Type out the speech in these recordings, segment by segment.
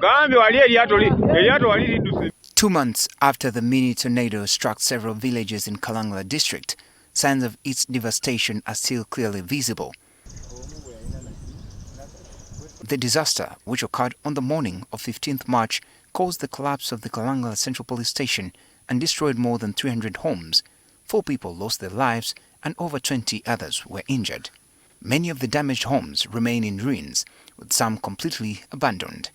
2 months after the mini tornado struck several villages in Kalangala District, signs of its devastation are still clearly visible. The disaster, which occurred on the morning of 15th March, caused the collapse of the Kalangala Central Police Station and destroyed more than 300 homes. 4 people lost their lives and over 20 others were injured. Many of the damaged homes remain in ruins, with some completely abandoned.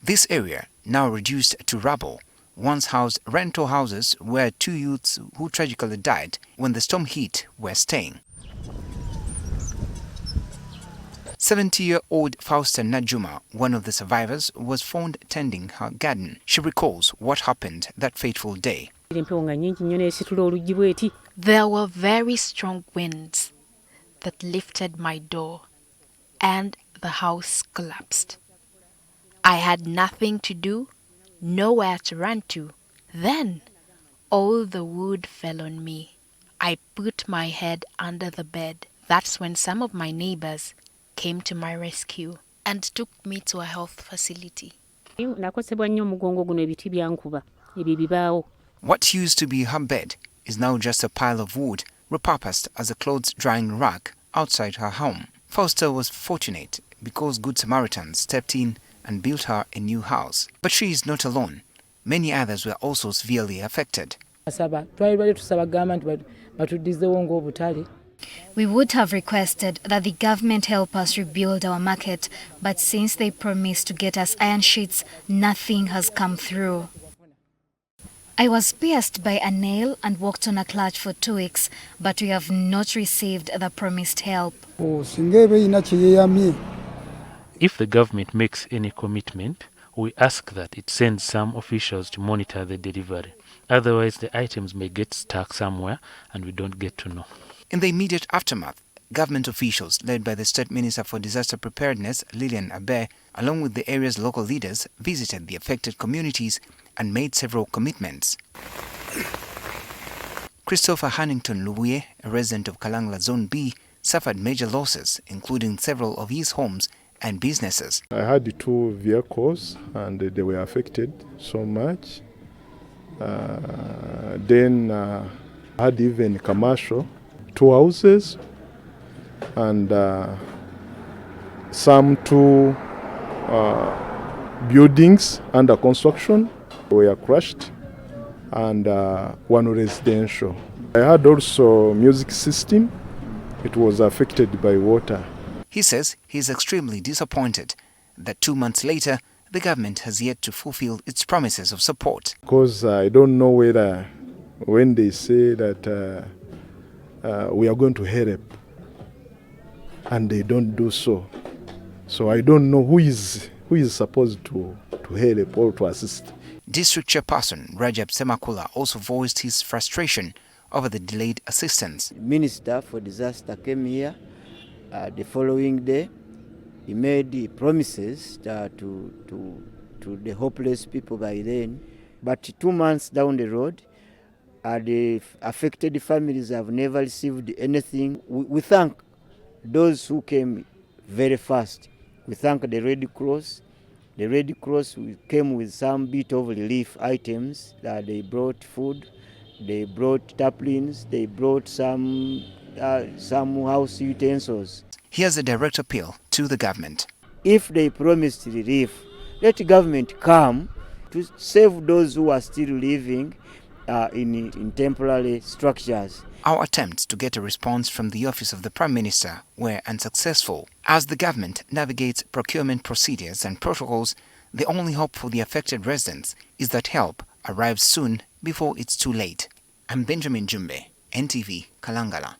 This area, now reduced to rubble, once housed rental houses where 2 youths who tragically died when the storm hit were staying. 70-year-old Fausta Najuma, one of the survivors, was found tending her garden. She recalls what happened that fateful day. There were very strong winds that lifted my door, and the house collapsed. I had nothing to do, nowhere to run to. Then, all the wood fell on me. I put my head under the bed. That's when some of my neighbors came to my rescue and took me to a health facility. What used to be her bed is now just a pile of wood repurposed as a clothes drying rack outside her home. Fausta was fortunate because Good Samaritans stepped in and built her a new house. But she is not alone. Many others were also severely affected. We would have requested that the government help us rebuild our market, but since they promised to get us iron sheets, nothing has come through. I was pierced by a nail and walked on a clutch for 2 weeks, but we have not received the promised help. If the government makes any commitment, we ask that it sends some officials to monitor the delivery. Otherwise, the items may get stuck somewhere and we don't get to know. In the immediate aftermath, government officials led by the State Minister for Disaster Preparedness, Lilian Abe, along with the area's local leaders, visited the affected communities and made several commitments. Christopher Hannington Lubuye, a resident of Kalangala Zone B, suffered major losses, including several of his homes and businesses. I had 2 vehicles and they were affected so much. Then I had even commercial, 2 houses and some 2 buildings under construction were crushed and 1 residential. I had also music system. It was affected by water. He says he is extremely disappointed that 2 months later, the government has yet to fulfill its promises of support. Because I don't know whether when they say that we are going to help and they don't do so. So I don't know who is supposed to help or to assist. District Chairperson Rajab Semakula also voiced his frustration over the delayed assistance. The Minister for Disaster came here the following day. He made the promises to the hopeless people by then. But 2 months down the road, the affected families have never received anything. We thank those who came very fast. We thank the Red Cross. The Red Cross came with some bit of relief items. They brought food, they brought tarpaulins, they brought some house utensils. Here's a direct appeal to the government. If they promised relief, let the government come to save those who are still living in temporary structures. Our attempts to get a response from the Office of the Prime Minister were unsuccessful. As the government navigates procurement procedures and protocols, the only hope for the affected residents is that help arrives soon before it's too late. I'm Benjamin Jumbe, NTV, Kalangala.